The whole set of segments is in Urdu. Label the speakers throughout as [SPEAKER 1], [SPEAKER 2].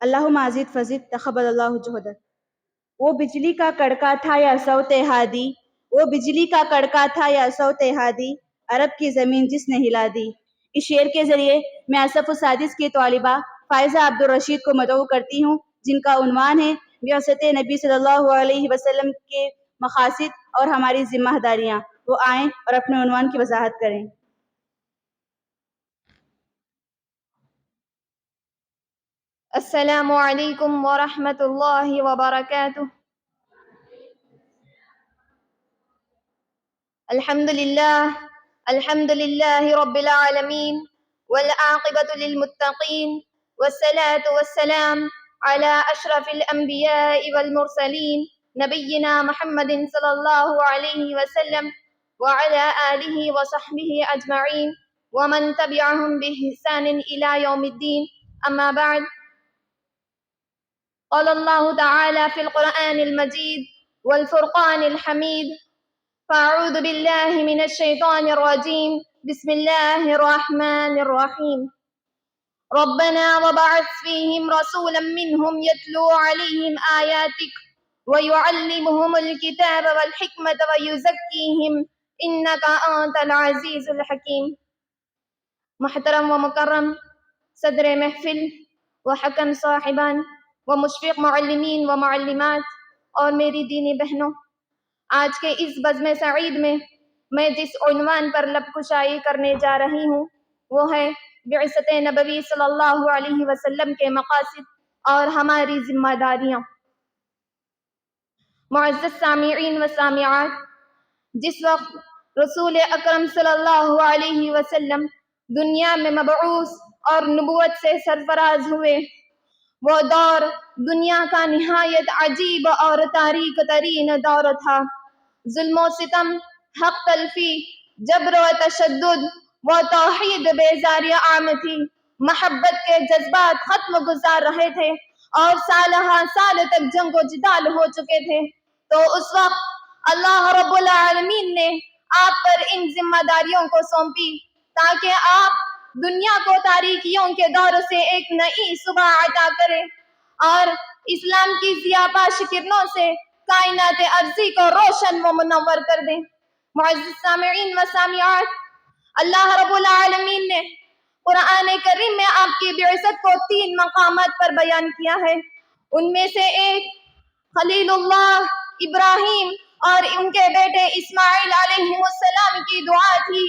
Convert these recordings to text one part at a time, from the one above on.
[SPEAKER 1] اللہم ازد فزد تقبل اللہ جہدک۔ وہ بجلی کا کڑکا تھا یا صوت ہادی، وہ بجلی کا کڑکا تھا یا صوت ہادی، عرب کی زمین جس نے ہلا دی۔ اس شعر کے ذریعے میں اسف السادس کی طالبہ فائزہ عبدالرشید کو مدعو کرتی ہوں، جن کا عنوان ہے بعثت نبی صلی اللہ علیہ وسلم کے مقاصد اور ہماری ذمہ داریاں۔ وہ آئیں اور اپنے عنوان کی وضاحت کریں۔
[SPEAKER 2] السلام علیکم ورحمۃ اللہ وبرکاتہ۔ الحمد للہ رب العالمین والعاقبۃ للمتقین والصلاة والسلام علی اشرف الانبیاء والمرسلین نبینا محمد صلی اللہ علیہ وسلم وعلی آلہ وصحبہ اجمعین ومن تبعہم بإحسان الی یوم الدین، اما بعد۔ قال اللہ تعالی فی القرآن المجید والفرقان الحمید، فاعوذ باللہ من الشیطان الرجیم، بسم اللہ الرحمن الرحیم۔ ربنا وبعث فیہم رسولا منہم یتلو علیہم آیاتک ویعلمہم الکتاب والحکمت ویزکیہم انک انت العزیز الحکیم۔ محترم و مکرم صدر محفل و حکم صاحبان و مشفق معلمین و معلمات اور میری دینی بہنوں، آج کے اس بزم سعید میں جس عنوان پر لب کشائی کرنے جا رہی ہوں وہ ہے بعثت نبوی صلی اللہ علیہ وسلم کے مقاصد اور ہماری ذمہ داریاں۔ معزز سامعین و سامعات، جس وقت رسول اکرم صلی اللہ علیہ وسلم دنیا میں مبعوث اور نبوت سے سرفراز ہوئے، وہ دور دنیا کا نہایت عجیب اور تاریک ترین دور تھا۔ ظلم و ستم، حق تلفی، جبر و تشدد و توحید بیزاری عام تھی، محبت کے جذبات ختم گزار رہے تھے اور سال ہاں سال تک جنگ و جدال ہو چکے تھے۔ تو اس وقت اللہ رب العالمین نے آپ پر ان ذمہ داریوں کو سونپی تاکہ آپ دنیا کو تاریکیوں کے دور سے ایک نئی صبح عطا کرے اور اسلام کی ضیاءباش کرنوں سے کائنات ارضی کو روشن و منور کر دیں۔ معزز سامعین و سامعات، اللہ رب العالمین نے قرآن کریم میں آپ کی بعثت کو 3 مقامات پر بیان کیا ہے۔ ان میں سے ایک خلیل اللہ ابراہیم اور ان کے بیٹے اسماعیل علیہ السلام کی دعا تھی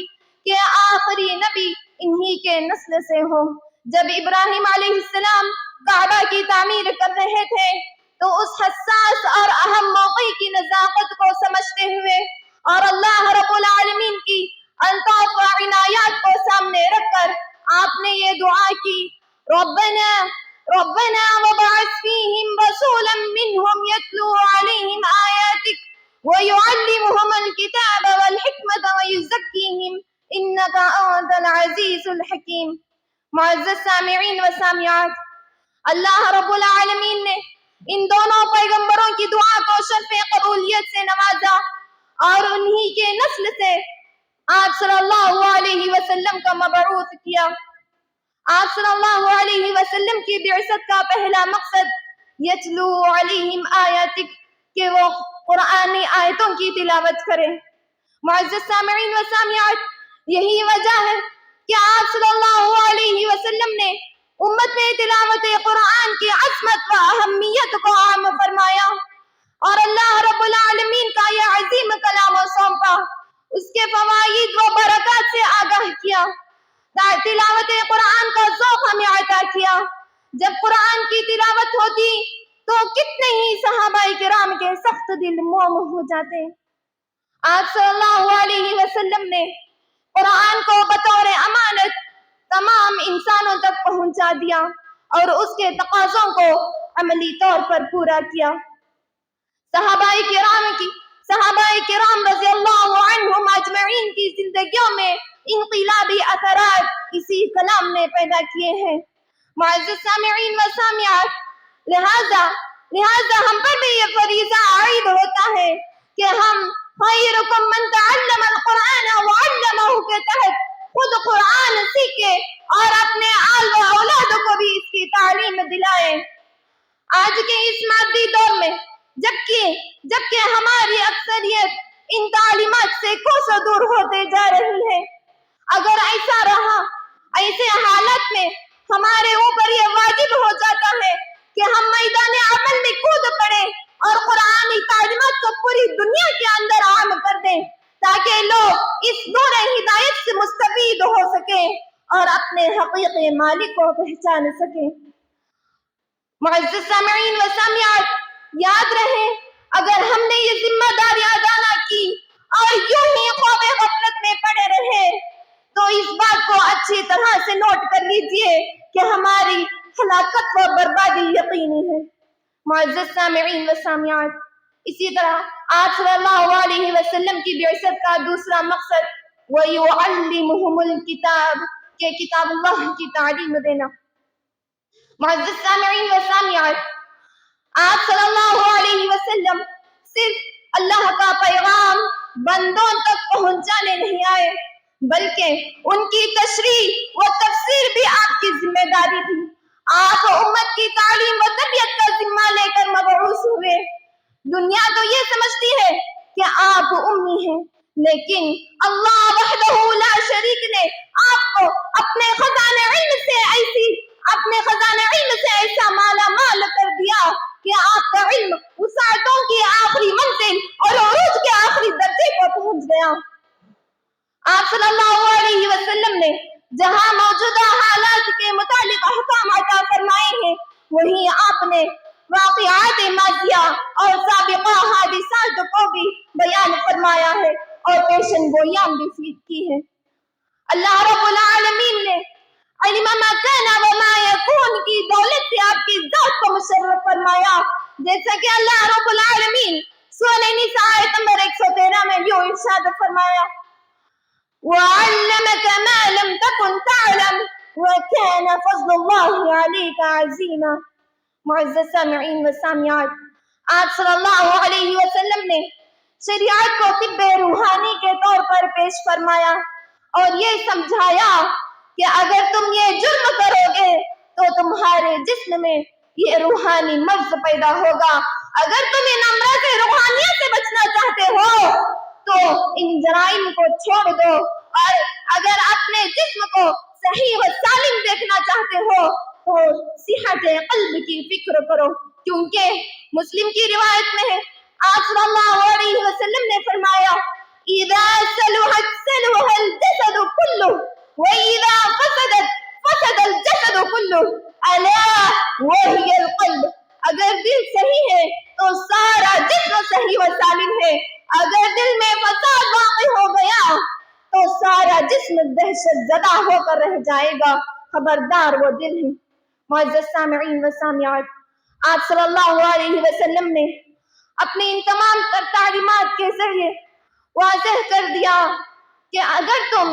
[SPEAKER 2] کہ آخری نبی انہی کے نسل سے ہو۔ جب ابراہیم علیہ السلام کعبہ کی تعمیر کر رہے تھے تو اس حساس اور اہم موقع کی نزاکت کو سمجھتے ہوئے اور اللہ رب العالمین کی الطاف و عنایات کو سامنے رکھ کر آپ نے یہ دعا کی، ربنا وبعث فیہم رسولا منہم یتلو علیہم آیاتک ویعلمہم الکتاب والحکمت ویزکیہم انک انت العزیز الحکیم۔ معزز سامعین و سامعات، اللہ رب العالمین نے ان دونوں پیغمبروں کی دعا کو شرف قبولیت سے نوازا اور انہی کے نسل سے آپ صلی اللہ علیہ وسلم کا مبعوث کیا۔ آپ صلی اللہ علیہ وسلم کی بعثت کا پہلا مقصد یتلو علیہم آیاتک کہ وہ قرآنی آیتوں کی تلاوت کرے۔ معزز سامعین و سامعات، یہی وجہ ہے کہ آپ صلی اللہ علیہ وسلم نے امت میں تلاوت قرآن کی عظمت و اہمیت کو عام فرمایا اور اللہ رب العالمین کا یہ عظیم کلام سونپا، اس کے فوائد و برکات سے آگاہ کیا، تلاوت قرآن کا ذوق ہمیں عطا کیا۔ جب قرآن کی تلاوت ہوتی تو کتنے ہی صحابہ کرام کے سخت دل موم ہو جاتے۔ آپ صلی اللہ علیہ وسلم نے قرآن کو بطور امانت تمام انسانوں تک پہنچا دیا اور اس کے تقاضوں کو عملی طور پر پورا کیا۔ صحابہ کرام رضی اللہ عنہم اجمعین کی زندگیوں میں انقلابی اثرات اسی کلام نے پیدا کیے ہیں۔ معزز سامعین و سامعات، لہذا ہم پر بھی یہ فریضہ عائد ہوتا ہے کہ ہم خیرکم من تعلم القرآن وعلمہ کے تحت خود قرآن سیکھیں اور اپنے آل و اولاد کو بھی اس کی تعلیم دلائیں۔ آج کے اس مادی دور میں جبکہ ہماری اکثریت ان تعلیمات سے کوسوں دور ہوتے جا رہی ہے، اگر ایسا رہا، ایسے حالات میں ہمارے اوپر یہ واجب ہو جاتا ہے کہ ہم میدان عمل میں کود پڑیں اور قرآنی تعلیمات کو پوری دنیا کے اندر عام کر دیں، تاکہ لوگ اس نور ہدایت سے مستفید ہو سکیں اور اپنے حقیقی مالک کو پہچان سکیں۔ معزز سامعین و سامعات، یاد رہے اگر ہم نے یہ ذمہ داری ادا نہ کی اور یوں ہی خواب غفلت میں پڑے رہے تو اس بات کو اچھی طرح سے نوٹ کر لیجئے کہ ہماری ہلاکت و بربادی یقینی ہے۔ معزز سامعین و سامعات، اسی طرح آپ صلی اللہ علیہ وسلم کی بعثت کا دوسرا مقصد وَيُعَلِّمُهُمُ الْكِتَابَ کہ کتاب اللہ کی تعلیم دینا۔ معزز سامعین و سامعات، آپ صلی اللہ علیہ وسلم صرف اللہ کا پیغام بندوں تک پہنچانے نہیں آئے، بلکہ ان کی تشریح و تفسیر بھی آپ کی ذمہ داری تھی۔ آپ امت کی تعلیم و تربیت کا ذمہ لے کر مبعوث ہوئے۔ دنیا تو یہ سمجھتی ہے کہ آپ امی ہیں، لیکن اللہ وحدہ لا شریک نے آپ کو اپنے خزانہ علم سے ایسا مالا مال کر دیا کہ آپ کا علم وسعتوں کی آخری منزل اور عروج کے آخری درجے کو پہنچ گیا۔ آپ صلی اللہ علیہ وسلم نے جہاں موجودہ حالات کے متعلق احکام عطا فرمائے ہیں، وہیں آپ نے واقعات ماضیہ اور سابقہ حادثات کو بھی بیان فرمایا ہے اور پیشن گوئیاں بھی کی ہے۔ اللہ رب العالمین نے علم ما کان وما یکون کی دولت سے آپ کی ذات کو مشرف فرمایا، جیسا کہ اللہ رب العالمین سورہ نساء آیت نمبر 113 میں یوں ارشاد فرمایا، وَعَلَّمَكَ مَا لَمْ تَكُنْ تَعْلَمْ وَكَانَ فَضْلُ اللَّهِ عَلَيْكَ عَظِيمًا۔ معزز سامعین و سامعات، آپ صلی اللہ علیہ وسلم نے شریعت کو طب روحانی کے طور پر پیش فرمایا اور یہ سمجھایا کہ اگر تم یہ جرم کرو گے تو تمہارے جسم میں یہ روحانی مرض پیدا ہوگا۔ اگر تم ان امراض روحانیت سے بچنا چاہتے ہو تو ان جرائم کو چھوڑ دو، اور اگر اپنے جسم کو صحیح و سالم دیکھنا چاہتے ہو تو صحت قلب کی فکر کرو، کیونکہ مسلم کی روایت میں ہے، آپ صلی اللہ علیہ وسلم نے فرمایا، اذا صلحت صلح الجسد كله واذا فسدت فسد الجسد كله الا وهي القلب۔ اگر دل صحیح ہے تو سارا جسم صحیح و سالم ہے، اگر دل میں فساد واقع ہو گیا تو سارا جسم دہشت زدہ ہو کر رہ جائے گا، خبردار وہ دل ہے۔ معزز سامعین و سامعات، آپ صلی اللہ علیہ وسلم نے اپنی ان تمام تر تعلیمات کے ذریعے واضح کر دیا کہ اگر تم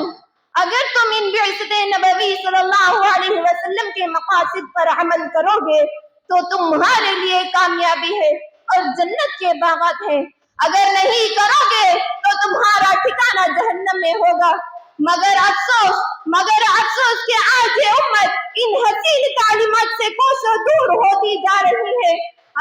[SPEAKER 2] ان بعثت نبوی صلی اللہ علیہ وسلم کے مقاصد پر عمل کرو گے تو تمہارے لیے کامیابی ہے اور جنت کے باغات ہیں، اگر نہیں کرو گے تو تمہارا ٹھکانہ جہنم میں ہوگا۔ مگر افسوس کہ آج یہ امت ان حسین تعلیمات سے کوسوں دور ہوتی جا رہی ہے۔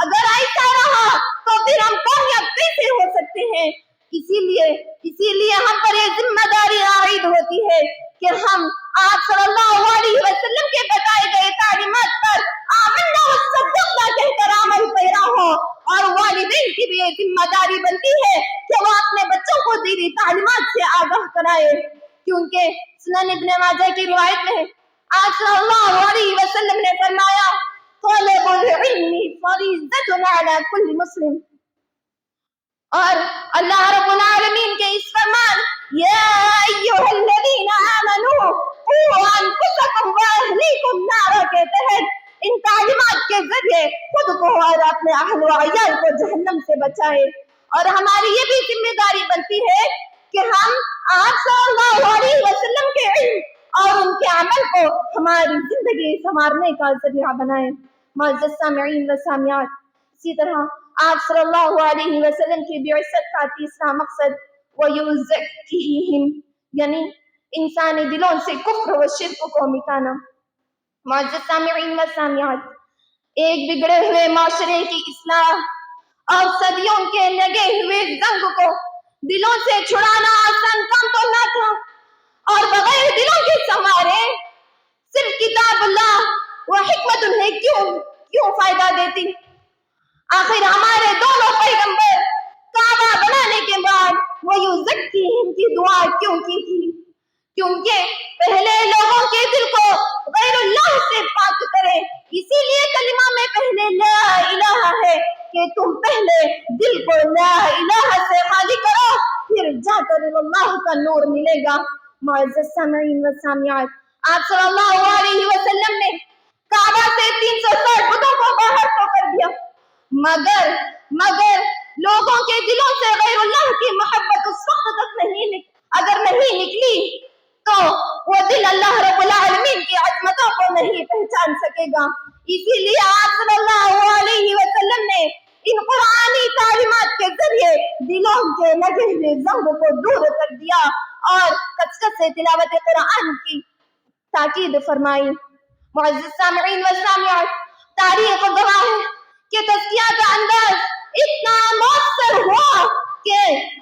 [SPEAKER 2] اگر ایسا رہا تو پھر ہم کامیاب کیسے ہو سکتے ہیں؟ اسی لیے ہم پر یہ ذمہ داری عائد ہوتی ہے کہ ہم آپ صلی اللہ علیہ وسلم کے بتائے گئے تعلیمات پر آمنا وصدقنا کہہ کر عمل پیرا ہو، اور والدین کی بھی یہ ذمہ داری بنتی ہے کہ وہ اپنے بچوں کو دینی تعلیمات سے آگاہ کرائے، کیونکہ سنن ابن ماجہ کی روایت میں ہے، آپ صلی اللہ علیہ وسلم نے فرمایا، طلب العلم فریضۃ علی کل مسلم۔ اور اللہ رب العالمین کے اس فرمان یا ایھا الذین آمنوا قوا انفسکم واہلیکم نارا کے تحت ان تعلیمات کے ذریعے خود کو اور اپنے اہل و عیال کو جہنم سے بچائے۔ اور ہماری یہ بھی ذمہ داری بنتی ہے کہ ہم آپ صلی اللہ علیہ وسلم کے علم اور ان کے عمل کو ہماری زندگی سنوارنے کا ذریعہ بنائیں۔ معزز سامعین و سامعات، اسی طرح آپ صلی اللہ علیہ وسلم کی بعثت کا تیسرا مقصد وَيُزَكِّيهِمْ یعنی انسانی دلوں سے کفر و شرک کو مٹانا۔ معزز سامعین و سامعات، ایک بگڑے ہوئے معاشرے کی اصلاح اور صدیوں کے لگے ہوئے زنگ کو دلوں سے چھڑانا آسان کام تو نہ تھا، اور بغیر دلوں کے سنوارے صرف کتاب اللہ و حکمت انہیں کیوں فائدہ دیتی؟ آخر ہمارے دونوں پیغمبر کعبہ بنانے کے بعد وہ یزکیہم کی دعا کیوں کی تھی؟ کیونکہ پہلے لوگوں کے دل کو غیر اللہ سے پاک کرے، اسی لیے کلمہ میں پہلے لا الہ ہے کہ تم پہلے دل کو لا الہ سے خالی کرو، پھر جا کر اللہ کا نور ملے گا۔ معزز سامعین و سامعات، آپ صلی اللہ علیہ وسلم نے کعبہ سے 360 بتوں کو باہر تو کر دیا، مگر لوگوں کے دلوں سے غیر اللہ کی محبت اس وقت تک اگر نہیں نکلی تو وہ دل اللہ رب العالمین کی عظمتوں کو نہیں پہچان سکے گا۔ اسی لیے آپ صلی اللہ علیہ وسلم نے ان قرآنی تعلیمات کے ذریعے دلوں کے لگے ہوئے زنگ کو دور کر دیا اور کثرت سے تلاوت قرآن کی تاکید فرمائی۔ معزز سامعین و سامعات، تاریخ گواہ ہے کہ تزکیہ کا انداز اتنا مؤثر ہوا کہ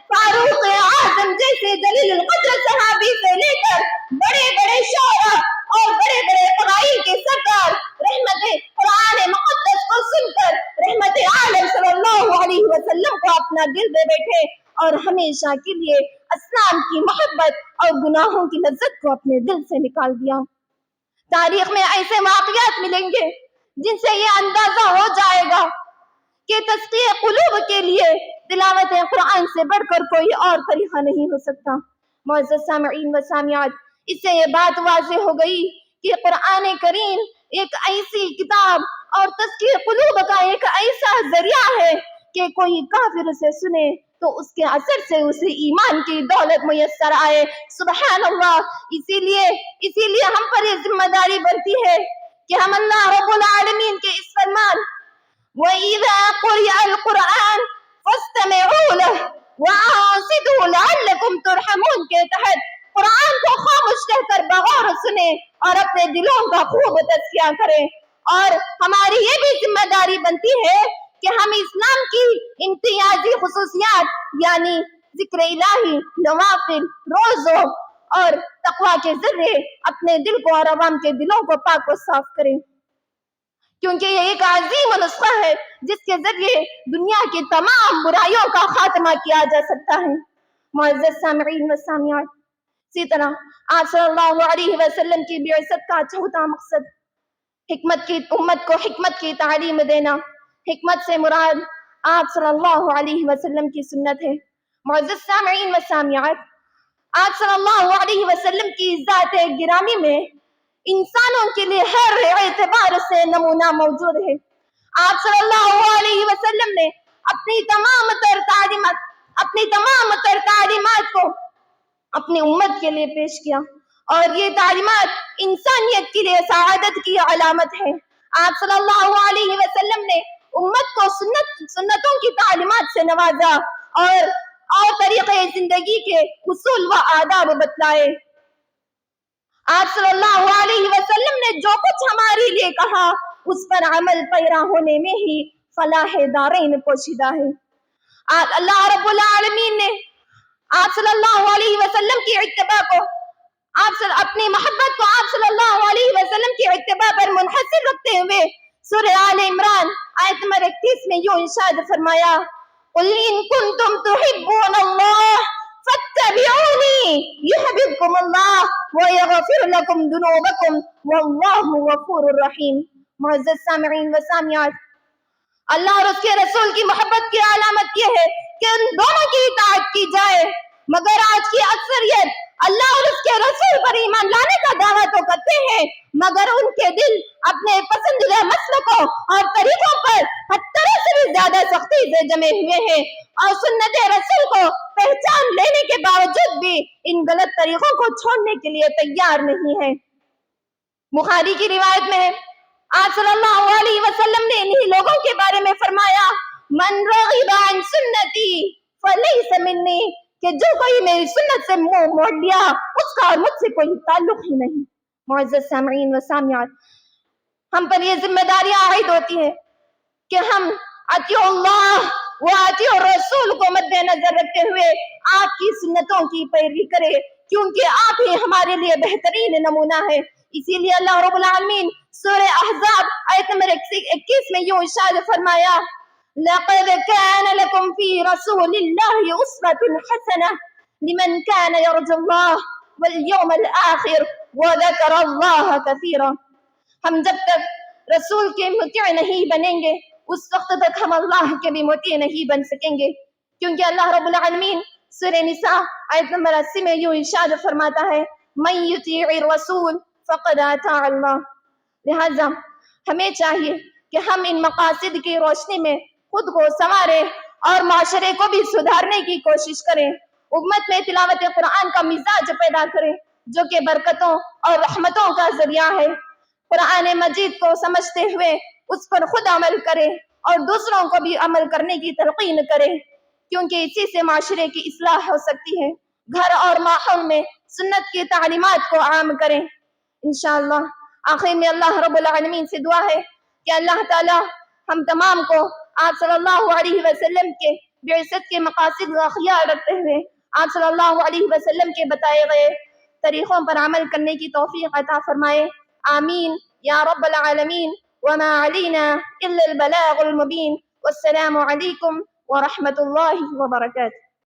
[SPEAKER 2] فاروق اعظم جیسے جلیل القدر صحابی سے لے کر بڑے بڑے شعراء اور بڑے بڑے قبائل کے سردار رحمت قرآن مقدس کو سن کر رحمت عالم صلی اللہ علیہ وسلم کو اپنا دل دے بیٹھے اور ہمیشہ کے لیے اسلام کی محبت اور گناہوں کی لذت کو اپنے دل سے نکال دیا۔ تاریخ میں ایسے واقعات ملیں گے جن سے یہ اندازہ ہو جائے گا کہ تزکیہ قلوب کے لیے تلاوت قرآن سے بڑھ کر کوئی اور طریقہ نہیں ہو سکتا۔ معزز سامعین و سامعات، اس سے یہ بات واضح ہو گئی کہ قرآن کریم ایک ایسی کتاب اور تزکیہ قلوب کا ایک ایسا ذریعہ ہے کہ کوئی کافر اسے سنے تو اس کے اثر سے اسے ایمان کی دولت میسر آئے۔ سبحان اللہ۔ اسی لیے ہم پر یہ ذمہ داری بنتی ہے کہ ہم اللہ رب العالمین کے اس فرمان وَإِذَا قُرِئَ الْقُرْآنُ فَاسْتَمِعُوا لَهُ وَأَنصِتُوا لَعَلَّكُمْ تُرْحَمُونَ کے تحت قرآن کو خاموش رہ کر بغور سنیں اور اپنے دلوں کا خوب تزکیہ کریں۔ اور ہماری یہ بھی ذمہ داری بنتی ہے کہ ہم اسلام کی امتیازی خصوصیات یعنی ذکر الہی، نوافل، روزوں اور تقوی کے ذریعے اپنے دل کو اور عوام کے دلوں کو پاک و صاف کریں، کیونکہ یہ ایک عظیم نسخہ ہے جس کے ذریعے دنیا کی تمام برائیوں کا خاتمہ کیا جا سکتا ہے۔ معزز سامعین و سامعات، اسی طرح آپ صلی اللہ علیہ وسلم کی بعثت کا چوتھا مقصد امت کو حکمت کی تعلیم دینا۔ حکمت سے مراد آپ صلی اللہ علیہ وسلم کی سنت ہے۔ معزز سامعین و سامعات، آپ صلی اللہ علیہ وسلم کی ذات گرامی میں انسانوں کے لیے ہر اعتبار سے نمونہ موجود ہے۔ آپ صلی اللہ علیہ وسلم نے اپنی تمام تر تعلیمات کو اپنی امت کے لیے پیش کیا اور یہ تعلیمات انسانیت کے لیے سعادت کی علامت ہے۔ آپ صلی اللہ علیہ وسلم نے امت کو سنتوں کی تعلیمات سے نوازا اور طریقے زندگی کے اصول و آداب بتلائے۔ آپ صلی اللہ علیہ وسلم نے جو کچھ ہمارے لیے کہا اس پر عمل پیرا ہونے میں ہی فلاح دارین پوشیدہ ہے۔ اللہ رب العالمین نے آپ صلی اللہ علیہ وسلم کی اتباع کو اپنی محبت کو آپ صلی اللہ علیہ وسلم کی اتباع پر منحصر رکھتے ہوئے سورہ آل عمران آیت نمبر 31 میں یوں ارشاد فرمایا، قُلْ إِن كُنتُمْ تُحِبُّونَ اللَّهَ فَاتَّبِعُونِي يُحْبِبْكُمُ اللَّهُ وَيَغْفِرْ لَكُمْ ذُنُوبَكُمْ وَاللَّهُ غَفُورٌ رَحِيمٌ۔ معزز سامعین و سامعات، اللہ اور اس کے رسول کی محبت کی علامت یہ ہے کہ ان دونوں کی اطاعت کی جائے، مگر آج کی اکثریت اللہ اور اس کے رسول پر ایمان لانے کا دعویٰ تو کرتے ہیں مگر ان کے دل اپنے پسندیدہ مسلکوں اور طریقوں پر پتھروں سے بھی زیادہ سختی سے جمے ہوئے ہیں اور سنت رسول کو پہچان لینے کے باوجود بھی ان غلط طریقوں کو چھوڑنے کے لیے تیار نہیں ہے۔ بخاری کی روایت میں آپ صلی اللہ علیہ وسلم نے انہی لوگوں کے بارے میں فرمایا، من رغب عن سنتی فلیس منی، کہ جو کوئی میری سنت سے منہ موڑ لیا اس کا اور مجھ سے کوئی تعلق ہی نہیں۔ معزز سامعین و سامعات، ہم پر یہ ذمہ داریاں عائد ہوتی ہیں کہ ہم اطیع اللہ و اطیع الرسول کو مد نظر رکھتے ہوئے آپ کی سنتوں کی پیروی کریں، کیونکہ آپ ہی ہمارے لیے بہترین نمونہ ہے۔ اسی لیے اللہ رب العالمین سورہ احزاب آیت نمبر 21 میں یوں ارشاد فرمایا، لَقَدْ كَانَ لَكُمْ فِي رَسُولِ اللَّهِ أُسْوَةٌ حَسَنَةٌ لِمَنْ كَانَ يَرْجُو اللَّهَ وَالْيَوْمَ الْآخِرَ وَذَكَرَ اللَّهَ كَثِيرًا۔ ہم جب تک رسول کے مطیع نہیں بنیں گے اس وقت تک ہم اللہ کے بھی مطیع نہیں بن سکیں گے، کیونکہ اللہ رب العالمین سورہ نساء آیت نمبر 80 میں یوں ارشاد فرماتا ہے، مَن یُطِیعِ الرَّسُولَ فَقَدْ أَطَاعَ اللَّهَ۔ لہذا ہمیں چاہیے کہ ہم ان مقاصد کی روشنی میں خود کو سنواریں اور معاشرے کو بھی سدھارنے کی کوشش کریں، امت میں تلاوت قرآن کا مزاج پیدا کریں جو کہ برکتوں اور رحمتوں کا ذریعہ ہے، قرآن مجید کو سمجھتے ہوئے اس پر خود عمل کریں اور دوسروں کو بھی عمل کرنے کی تلقین کریں، کیونکہ اسی سے معاشرے کی اصلاح ہو سکتی ہے۔ گھر اور ماحول میں سنت کی تعلیمات کو عام کریں انشاءاللہ۔ آخر میں اللہ رب العالمین سے دعا ہے کہ اللہ تعالی ہم تمام کو آپ صلی اللہ علیہ وسلم کے بعثت کے مقاصد کا خیال رکھتے ہوئے آپ صلی اللہ علیہ وسلم کے بتائے گئے طریقوں پر عمل کرنے کی توفیق عطا فرمائے، آمین یا رب العالمین۔ وما علینا الا البلاغ المبین، والسلام علیکم ورحمۃ اللہ وبرکاتہ۔